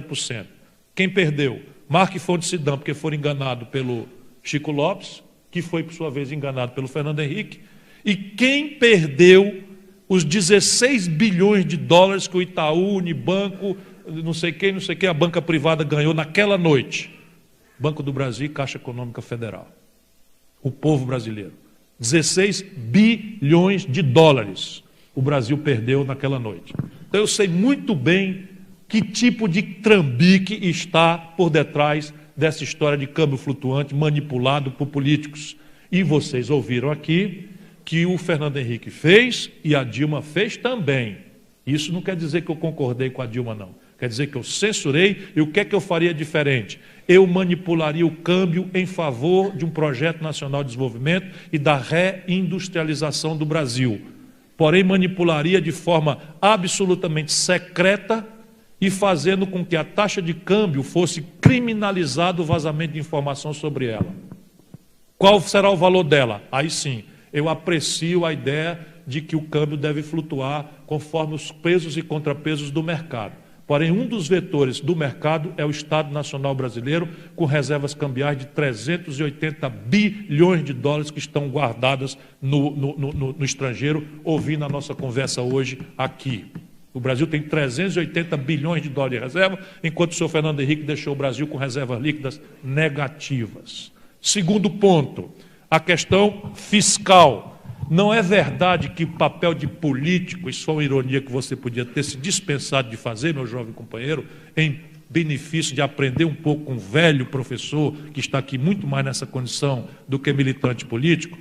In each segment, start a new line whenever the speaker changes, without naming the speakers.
40%. Quem perdeu? Marque Fonte Sidão, porque foram enganados pelo Chico Lopes, que foi, por sua vez, enganado pelo Fernando Henrique. E quem perdeu os 16 bilhões de dólares que o Itaú, Unibanco, não sei quem, a banca privada ganhou naquela noite? Banco do Brasil e Caixa Econômica Federal. O povo brasileiro. 16 bilhões de dólares o Brasil perdeu naquela noite. Então eu sei muito bem que tipo de trambique está por detrás dessa história de câmbio flutuante manipulado por políticos. E vocês ouviram aqui que o Fernando Henrique fez e a Dilma fez também. Isso não quer dizer que eu concordei com a Dilma, não. Quer dizer que eu censurei. E o que é que eu faria diferente? Eu manipularia o câmbio em favor de um projeto nacional de desenvolvimento e da reindustrialização do Brasil. Porém, manipularia de forma absolutamente secreta e fazendo com que a taxa de câmbio fosse criminalizado o vazamento de informação sobre ela. Qual será o valor dela? Aí sim, eu aprecio a ideia de que o câmbio deve flutuar conforme os pesos e contrapesos do mercado. Porém, um dos vetores do mercado é o Estado Nacional Brasileiro, com reservas cambiais de 380 bilhões de dólares que estão guardadas no estrangeiro, ouvindo a nossa conversa hoje aqui. O Brasil tem 380 bilhões de dólares de reserva, enquanto o senhor Fernando Henrique deixou o Brasil com reservas líquidas negativas. Segundo ponto, a questão fiscal. Não é verdade que o papel de político, isso é uma ironia que você podia ter se dispensado de fazer, meu jovem companheiro, em benefício de aprender um pouco com um velho professor, que está aqui muito mais nessa condição do que militante político,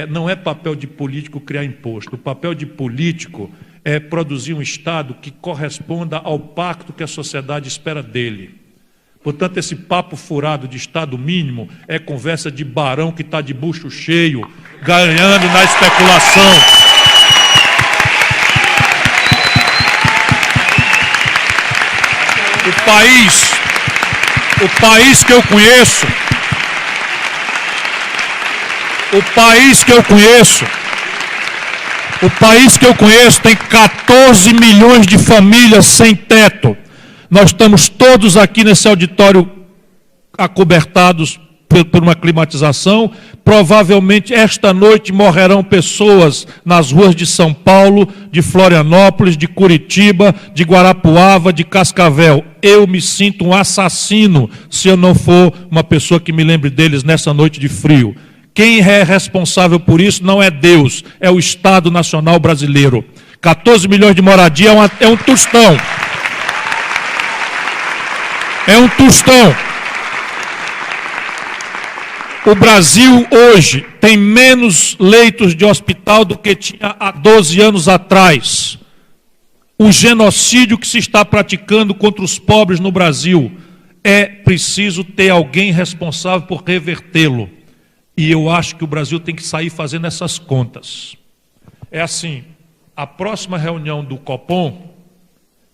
não é papel de político criar imposto. O papel de político é produzir um Estado que corresponda ao pacto que a sociedade espera dele. Portanto, esse papo furado de Estado mínimo é conversa de barão que está de bucho cheio, ganhando na especulação. O país que eu conheço tem 14 milhões de famílias sem teto. Nós estamos todos aqui nesse auditório acobertados por uma climatização. Provavelmente esta noite morrerão pessoas nas ruas de São Paulo, de Florianópolis, de Curitiba, de Guarapuava, de Cascavel. Eu me sinto um assassino se eu não for uma pessoa que me lembre deles nessa noite de frio. Quem é responsável por isso não é Deus, é o Estado Nacional Brasileiro. 14 milhões de moradia é um tostão. É um tostão. O Brasil hoje tem menos leitos de hospital do que tinha há 12 anos atrás. O genocídio que se está praticando contra os pobres no Brasil, é preciso ter alguém responsável por revertê-lo. E eu acho que o Brasil tem que sair fazendo essas contas. É assim, a próxima reunião do Copom,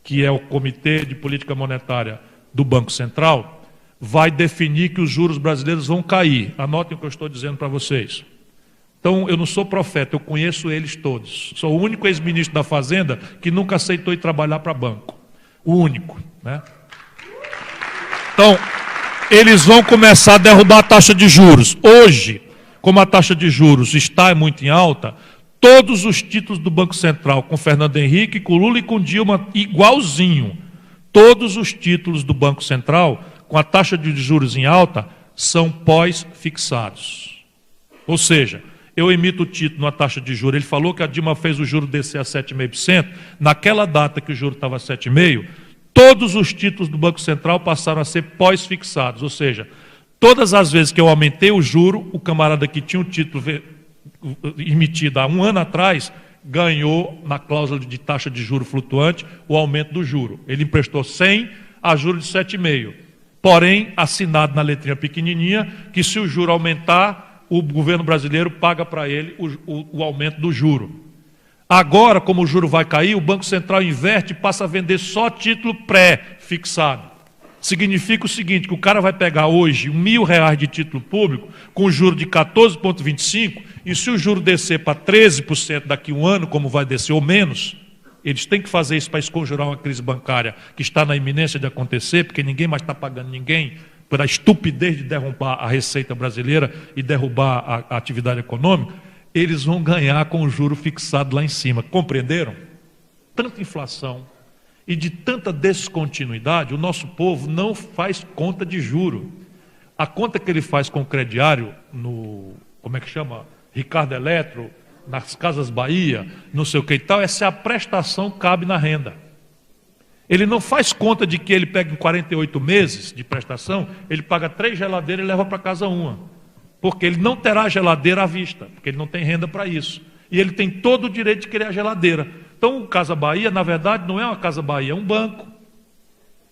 que é o Comitê de Política Monetária do Banco Central, vai definir que os juros brasileiros vão cair. Anotem o que eu estou dizendo para vocês. Então, eu não sou profeta, eu conheço eles todos. Sou o único ex-ministro da Fazenda que nunca aceitou ir trabalhar para banco. O único, né? Então, eles vão começar a derrubar a taxa de juros. Hoje, como a taxa de juros está muito em alta, todos os títulos do Banco Central, com Fernando Henrique, com Lula e com Dilma, igualzinho, todos os títulos do Banco Central, com a taxa de juros em alta, são pós-fixados. Ou seja, eu emito o título na taxa de juros. Ele falou que a Dilma fez o juro descer a 7,5%. Naquela data que o juro estava a 7,5%, todos os títulos do Banco Central passaram a ser pós-fixados. Ou seja, todas as vezes que eu aumentei o juro, o camarada que tinha o título emitido há um ano atrás, ganhou na cláusula de taxa de juro flutuante o aumento do juro. Ele emprestou 100 a juro de 7,5%. Porém, assinado na letrinha pequenininha, que se o juro aumentar, o governo brasileiro paga para ele o aumento do juro. Agora, como o juro vai cair, o Banco Central inverte e passa a vender só título pré-fixado. Significa o seguinte, que o cara vai pegar hoje R$1.000 de título público com juro de 14,25%, e se o juro descer para 13% daqui a um ano, como vai descer ou menos, Eles têm que fazer isso para esconjurar uma crise bancária que está na iminência de acontecer, porque ninguém mais está pagando ninguém pela estupidez de derrubar a receita brasileira e derrubar a atividade econômica. Eles vão ganhar com o juro fixado lá em cima. Compreenderam? Tanta inflação e de tanta descontinuidade, o nosso povo não faz conta de juro. A conta que ele faz com o crediário, como é que chama? Ricardo Eletro, nas Casas Bahia, não sei o que e tal, é se a prestação cabe na renda. Ele não faz conta de que ele pega em 48 meses de prestação, ele paga 3 geladeiras e leva para casa uma. Porque ele não terá geladeira à vista, porque ele não tem renda para isso. E ele tem todo o direito de querer a geladeira. Então, o Casa Bahia, na verdade, não é uma Casa Bahia, é um banco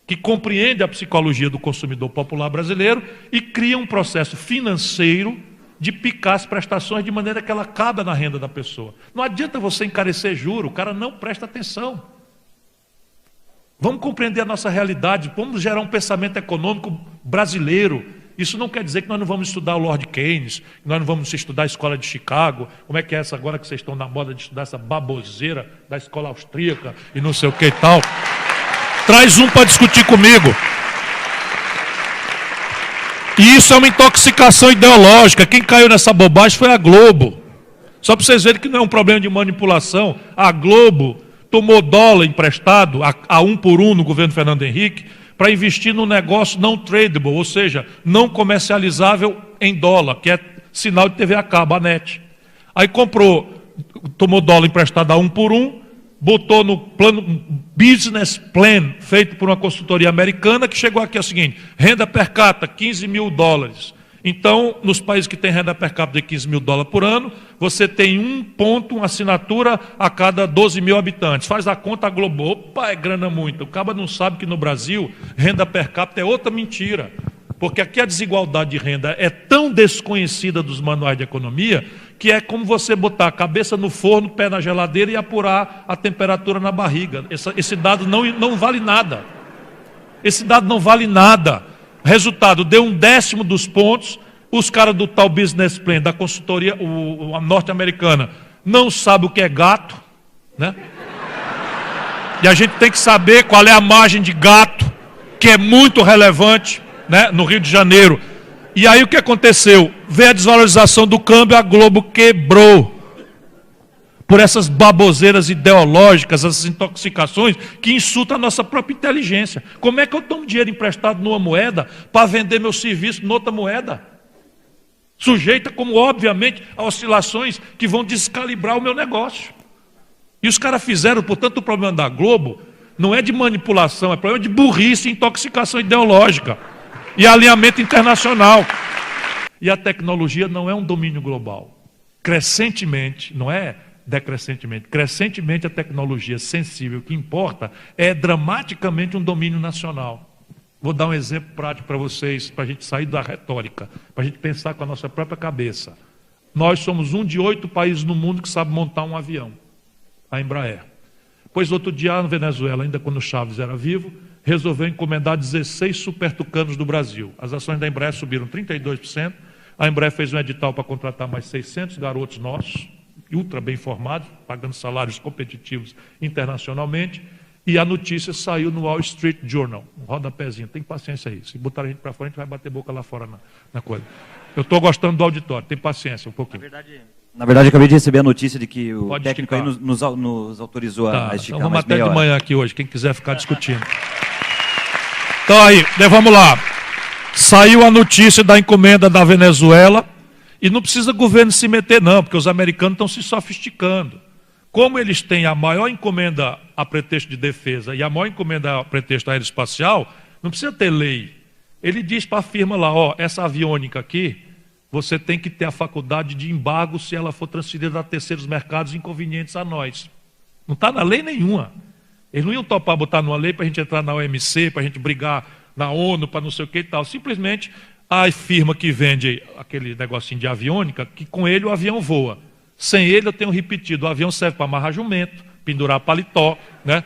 que compreende a psicologia do consumidor popular brasileiro e cria um processo financeiro de picar as prestações de maneira que ela caiba na renda da pessoa. Não adianta você encarecer juro, o cara não presta atenção. Vamos compreender a nossa realidade, vamos gerar um pensamento econômico brasileiro. Isso não quer dizer que nós não vamos estudar o Lord Keynes, que nós não vamos estudar a escola de Chicago, como é que é essa agora que vocês estão na moda de estudar essa baboseira da escola austríaca e não sei o que e tal. Traz um para discutir comigo. E isso é uma intoxicação ideológica. Quem caiu nessa bobagem foi a Globo. Só para vocês verem que não é um problema de manipulação. A Globo tomou dólar emprestado a 1 por 1 no governo Fernando Henrique para investir num negócio não tradable, ou seja, não comercializável em dólar, que é sinal de TV a cabo, a NET. Aí tomou dólar emprestado a 1 por 1, botou no plano business plan, feito por uma consultoria americana, que chegou aqui ao seguinte: renda per capita, $15 mil. Então, nos países que têm renda per capita de $15 mil por ano, você tem um ponto, uma assinatura a cada 12 mil habitantes. Faz a conta, a Globo, opa, é grana muito. O cara não sabe que no Brasil, renda per capita é outra mentira. Porque aqui a desigualdade de renda é tão desconhecida dos manuais de economia, que é como você botar a cabeça no forno, pé na geladeira e apurar a temperatura na barriga. Esse dado não vale nada. Esse dado não vale nada. Resultado, deu 1/10 dos pontos, os caras do tal business plan, da consultoria a norte-americana, não sabem o que é gato, né? E a gente tem que saber qual é a margem de gato, que é muito relevante, né, no Rio de Janeiro. E aí o que aconteceu? Veio a desvalorização do câmbio, a Globo quebrou. Por essas baboseiras ideológicas, essas intoxicações que insultam a nossa própria inteligência. Como é que eu tomo dinheiro emprestado numa moeda para vender meu serviço noutra moeda? Sujeita, como obviamente, a oscilações que vão descalibrar o meu negócio. E os caras fizeram, portanto, o problema da Globo não é de manipulação, é problema de burrice e intoxicação ideológica. E alinhamento internacional. E a tecnologia não é um domínio global. Crescentemente, não é decrescentemente, crescentemente a tecnologia sensível que importa é dramaticamente um domínio nacional. Vou dar um exemplo prático para vocês, para a gente sair da retórica, para a gente pensar com a nossa própria cabeça. Nós somos um de 8 países no mundo que sabe montar um avião, a Embraer. Pois outro dia, na Venezuela, ainda quando o Chaves era vivo, resolveu encomendar 16 supertucanos do Brasil. As ações da Embraer subiram 32%, a Embraer fez um edital para contratar mais 600 garotos nossos, ultra bem formados, pagando salários competitivos internacionalmente, e a notícia saiu no Wall Street Journal, um rodapézinho, tem paciência aí, se botar a gente para fora, a gente vai bater boca lá fora na coisa. Eu estou gostando do auditório, tem paciência um pouquinho.
Na verdade, eu acabei de receber a notícia de que o
Pode
técnico aí nos autorizou a esticar
então vamos
mais
até
meia
de
hora.
manhã aqui hoje, quem quiser ficar discutindo. Então aí, vamos lá. Saiu a notícia da encomenda da Venezuela, e não precisa o governo se meter não, porque os americanos estão se sofisticando. Como eles têm a maior encomenda a pretexto de defesa e a maior encomenda a pretexto aeroespacial, não precisa ter lei. Ele diz para a firma lá, ó, essa aviônica aqui, você tem que ter a faculdade de embargo se ela for transferida a terceiros mercados inconvenientes a nós. Não está na lei nenhuma. Eles não iam topar botar numa lei para a gente entrar na OMC, para a gente brigar na ONU, para não sei o que e tal. Simplesmente a firma que vende aquele negocinho de aviônica, que com ele o avião voa. Sem ele, eu tenho repetido, o avião serve para amarrar jumento, pendurar paletó, né?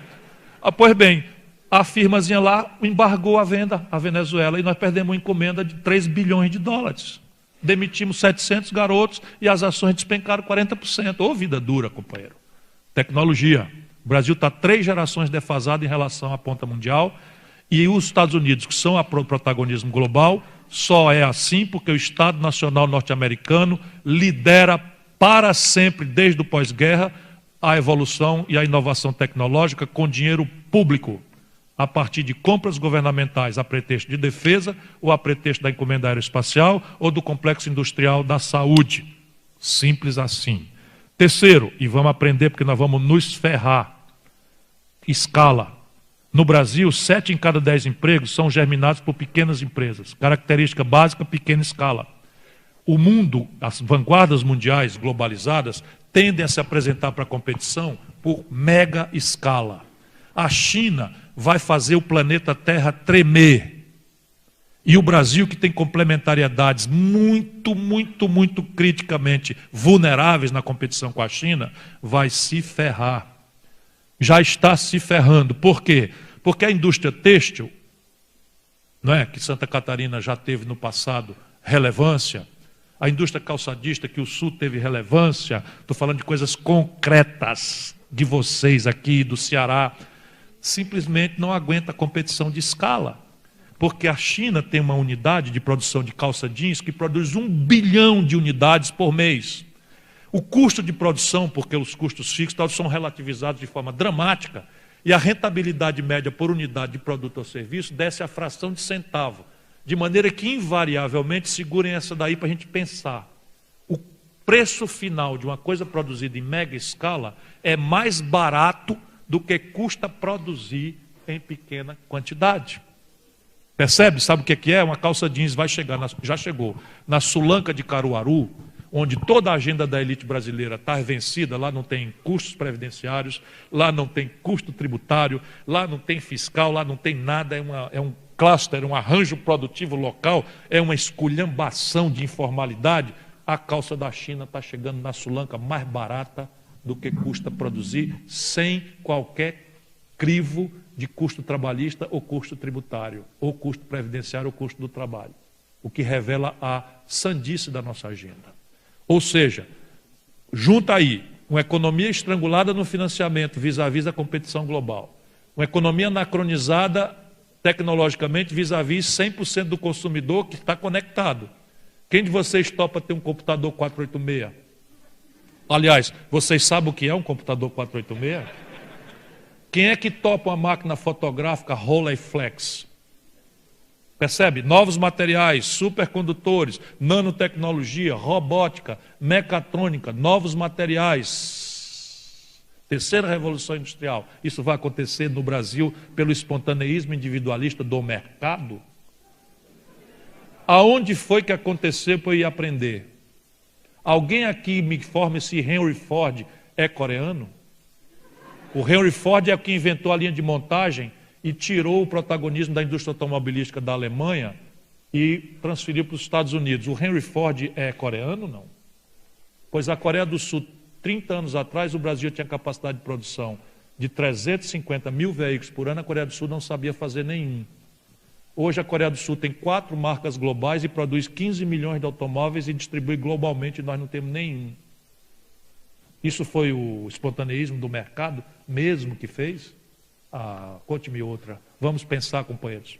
Pois bem, a firmazinha lá embargou a venda à Venezuela e nós perdemos uma encomenda de $3 bilhões. Demitimos 700 garotos e as ações despencaram 40%. Ô vida dura, companheiro. Tecnologia, O Brasil está 3 gerações defasado em relação à ponta mundial, e os Estados Unidos, que são o protagonismo global, só é assim porque o Estado Nacional norte-americano lidera para sempre, desde o pós-guerra, a evolução e a inovação tecnológica com dinheiro público, a partir de compras governamentais a pretexto de defesa, ou a pretexto da encomenda aeroespacial, ou do complexo industrial da saúde. Simples assim. Terceiro, e vamos aprender porque nós vamos nos ferrar, escala. No Brasil, 7 em cada 10 empregos são germinados por pequenas empresas. Característica básica, pequena escala. O mundo, as vanguardas mundiais globalizadas, tendem a se apresentar para a competição por mega escala. A China vai fazer o planeta Terra tremer. E o Brasil, que tem complementariedades muito criticamente vulneráveis na competição com a China, vai se ferrar. Já está se ferrando. Por quê? Porque a indústria têxtil, não é, que Santa Catarina já teve no passado relevância, a indústria calçadista, que o Sul teve relevância, estou falando de coisas concretas de vocês aqui, do Ceará, simplesmente não aguenta a competição de escala. Porque a China tem uma unidade de produção de calça jeans que produz 1 bilhão de unidades por mês. O custo de produção, porque os custos fixos são relativizados de forma dramática, e a rentabilidade média por unidade de produto ou serviço desce a fração de centavo, de maneira que invariavelmente, segurem essa daí para a gente pensar, o preço final de uma coisa produzida em mega escala é mais barato do que custa produzir em pequena quantidade. Percebe? Sabe o que é? Uma calça jeans vai chegar, já chegou, na Sulanca de Caruaru, onde toda a agenda da elite brasileira está vencida. Lá não tem custos previdenciários, lá não tem custo tributário, lá não tem fiscal, lá não tem nada, é um cluster, um arranjo produtivo local, é uma esculhambação de informalidade. A calça da China está chegando na Sulanca mais barata do que custa produzir, sem qualquer crivo de custo trabalhista ou custo tributário, ou custo previdenciário ou custo do trabalho, o que revela a sandice da nossa agenda. Ou seja, junta aí uma economia estrangulada no financiamento vis-à-vis a competição global, uma economia anacronizada tecnologicamente vis-à-vis 100% do consumidor que está conectado. Quem de vocês topa ter um computador 486? Aliás, vocês sabem o que é um computador 486? Quem é que topa uma máquina fotográfica Rolleiflex? Percebe? Novos materiais, supercondutores, nanotecnologia, robótica, mecatrônica, novos materiais. Terceira revolução industrial. Isso vai acontecer no Brasil pelo espontaneísmo individualista do mercado? Aonde foi que aconteceu para eu ir aprender? Alguém aqui me informe se Henry Ford é coreano? O Henry Ford é o que inventou a linha de montagem e tirou o protagonismo da indústria automobilística da Alemanha e transferiu para os Estados Unidos. O Henry Ford é coreano? Não. Pois a Coreia do Sul, 30 anos atrás, o Brasil tinha capacidade de produção de 350 mil veículos por ano, a Coreia do Sul não sabia fazer nenhum. Hoje a Coreia do Sul tem 4 marcas globais e produz 15 milhões de automóveis e distribui globalmente, e nós não temos nenhum. Isso foi o espontaneísmo do mercado mesmo que fez? Conte-me outra. Vamos pensar, companheiros.